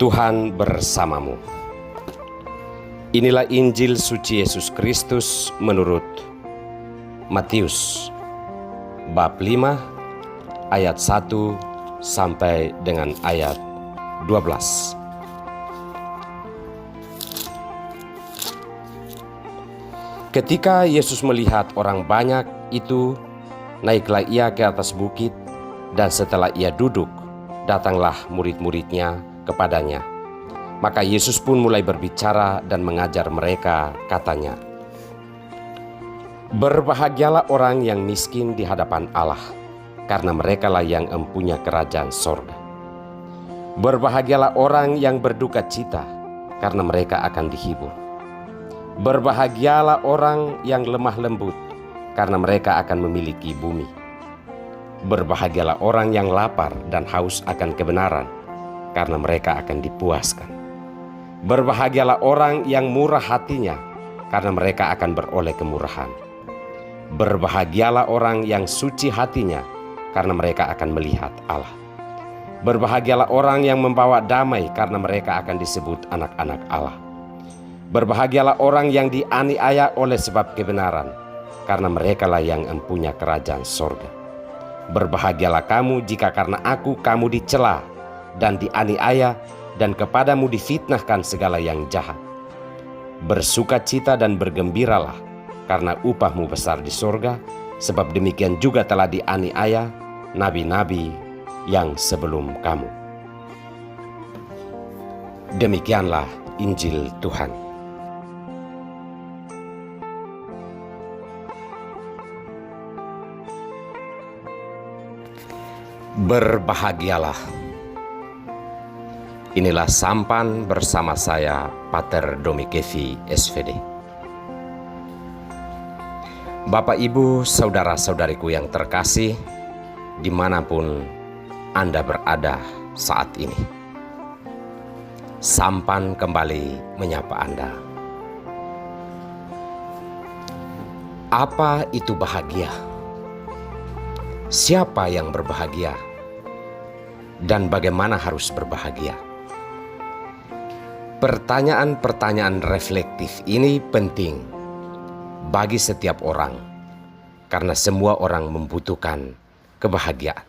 Tuhan bersamamu. Inilah Injil suci Yesus Kristus menurut Matius bab 5 ayat 1 sampai dengan ayat 12. Ketika Yesus melihat orang banyak itu, naiklah ia ke atas bukit, dan setelah ia duduk, datanglah murid-muridnya kepadanya. Maka Yesus pun mulai berbicara dan mengajar mereka, katanya, "Berbahagialah orang yang miskin di hadapan Allah, karena merekalah yang empunya kerajaan sorga. Berbahagialah orang yang berduka cita, karena mereka akan dihibur. Berbahagialah orang yang lemah lembut, karena mereka akan memiliki bumi. Berbahagialah orang yang lapar dan haus akan kebenaran, karena mereka akan dipuaskan. Berbahagialah orang yang murah hatinya, karena mereka akan beroleh kemurahan. Berbahagialah orang yang suci hatinya, karena mereka akan melihat Allah. Berbahagialah orang yang membawa damai, karena mereka akan disebut anak-anak Allah. Berbahagialah orang yang dianiaya oleh sebab kebenaran, karena merekalah yang empunya kerajaan sorga. Berbahagialah kamu jika karena aku kamu dicela dan dianiaya, dan kepadamu difitnahkan segala yang jahat. Bersukacita dan bergembiralah, karena upahmu besar di sorga, sebab demikian juga telah dianiaya nabi-nabi yang sebelum kamu." Demikianlah Injil Tuhan. Berbahagialah. Inilah sampan bersama saya, Pater Domikevi, SVD. Bapak, Ibu, saudara-saudariku yang terkasih, dimanapun Anda berada saat ini, sampan kembali menyapa Anda. Apa itu bahagia? Siapa yang berbahagia? Dan bagaimana harus berbahagia? Pertanyaan-pertanyaan reflektif ini penting bagi setiap orang, karena semua orang membutuhkan kebahagiaan.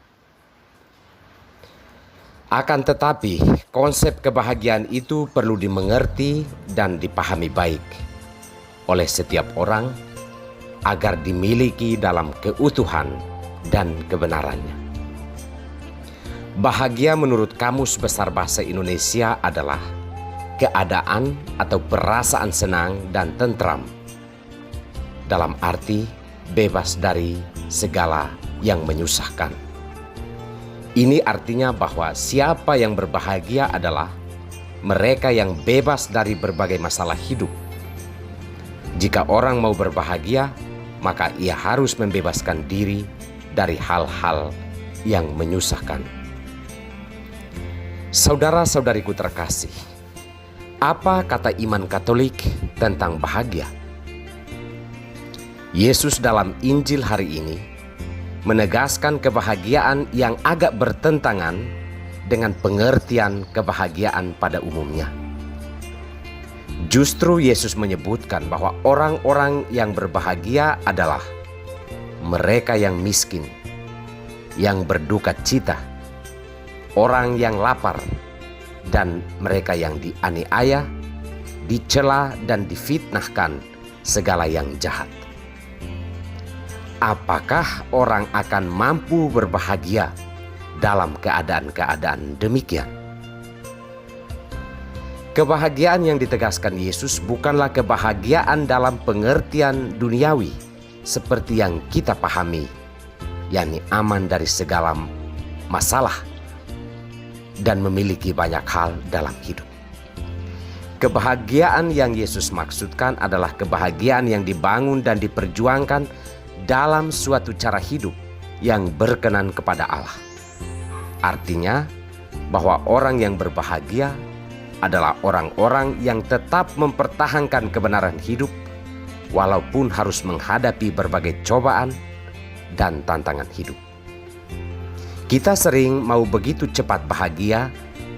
Akan tetapi, konsep kebahagiaan itu perlu dimengerti dan dipahami baik oleh setiap orang agar dimiliki dalam keutuhan dan kebenarannya. Bahagia menurut Kamus Besar Bahasa Indonesia adalah keadaan atau perasaan senang dan tentram, dalam arti bebas dari segala yang menyusahkan. Ini artinya bahwa siapa yang berbahagia adalah mereka yang bebas dari berbagai masalah hidup. Jika orang mau berbahagia, maka ia harus membebaskan diri dari hal-hal yang menyusahkan. Saudara-saudariku terkasih, apa kata iman Katolik tentang bahagia? Yesus dalam Injil hari ini menegaskan kebahagiaan yang agak bertentangan dengan pengertian kebahagiaan pada umumnya. Justru Yesus menyebutkan bahwa orang-orang yang berbahagia adalah mereka yang miskin, yang berduka cita, orang yang lapar, dan mereka yang dianiaya, dicela, dan difitnahkan segala yang jahat. Apakah orang akan mampu berbahagia dalam keadaan-keadaan demikian? Kebahagiaan yang ditegaskan Yesus bukanlah kebahagiaan dalam pengertian duniawi seperti yang kita pahami, yakni aman dari segala masalah dan memiliki banyak hal dalam hidup. Kebahagiaan yang Yesus maksudkan adalah kebahagiaan yang dibangun dan diperjuangkan dalam suatu cara hidup yang berkenan kepada Allah. Artinya bahwa orang yang berbahagia adalah orang-orang yang tetap mempertahankan kebenaran hidup walaupun harus menghadapi berbagai cobaan dan tantangan hidup. Kita sering mau begitu cepat bahagia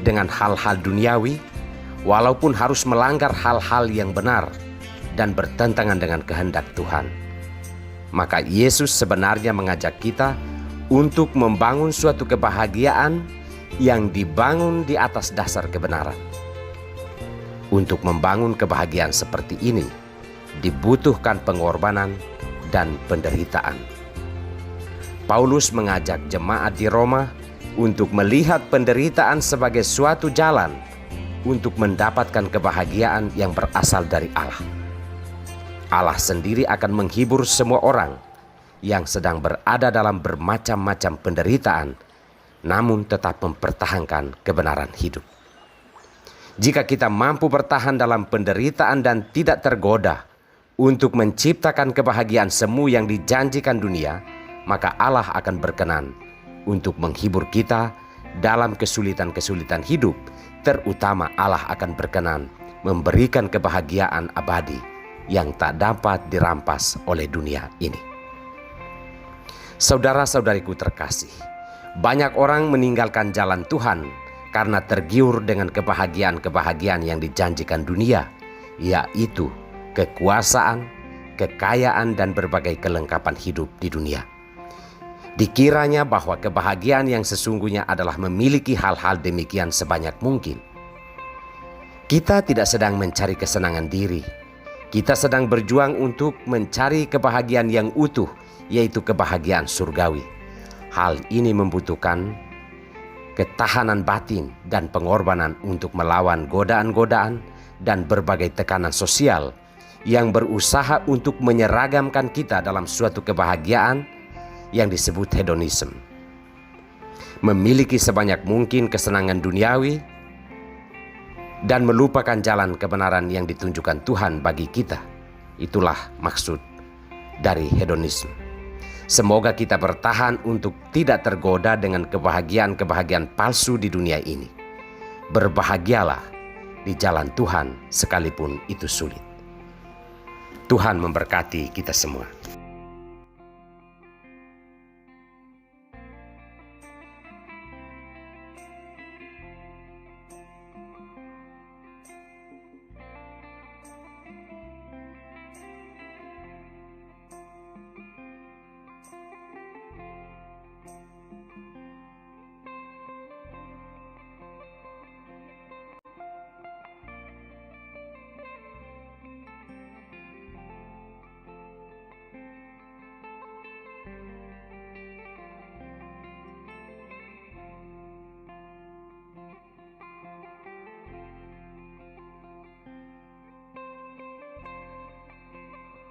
dengan hal-hal duniawi, walaupun harus melanggar hal-hal yang benar dan bertentangan dengan kehendak Tuhan. Maka Yesus sebenarnya mengajak kita untuk membangun suatu kebahagiaan yang dibangun di atas dasar kebenaran. Untuk membangun kebahagiaan seperti ini, dibutuhkan pengorbanan dan penderitaan. Paulus mengajak jemaat di Roma untuk melihat penderitaan sebagai suatu jalan untuk mendapatkan kebahagiaan yang berasal dari Allah. Allah sendiri akan menghibur semua orang yang sedang berada dalam bermacam-macam penderitaan, namun tetap mempertahankan kebenaran hidup. Jika kita mampu bertahan dalam penderitaan dan tidak tergoda untuk menciptakan kebahagiaan semu yang dijanjikan dunia, maka Allah akan berkenan untuk menghibur kita dalam kesulitan-kesulitan hidup. Terutama Allah akan berkenan memberikan kebahagiaan abadi yang tak dapat dirampas oleh dunia ini. Saudara-saudariku terkasih, banyak orang meninggalkan jalan Tuhan karena tergiur dengan kebahagiaan-kebahagiaan yang dijanjikan dunia, yaitu kekuasaan, kekayaan, dan berbagai kelengkapan hidup di dunia. Dikiranya bahwa kebahagiaan yang sesungguhnya adalah memiliki hal-hal demikian sebanyak mungkin. Kita tidak sedang mencari kesenangan diri. Kita sedang berjuang untuk mencari kebahagiaan yang utuh, yaitu kebahagiaan surgawi. Hal ini membutuhkan ketahanan batin dan pengorbanan untuk melawan godaan-godaan dan berbagai tekanan sosial yang berusaha untuk menyeragamkan kita dalam suatu kebahagiaan yang disebut hedonisme. Memiliki sebanyak mungkin kesenangan duniawi dan melupakan jalan kebenaran yang ditunjukkan Tuhan bagi kita. Itulah maksud dari hedonisme. Semoga kita bertahan untuk tidak tergoda dengan kebahagiaan-kebahagiaan palsu di dunia ini. Berbahagialah di jalan Tuhan sekalipun itu sulit. Tuhan memberkati kita semua.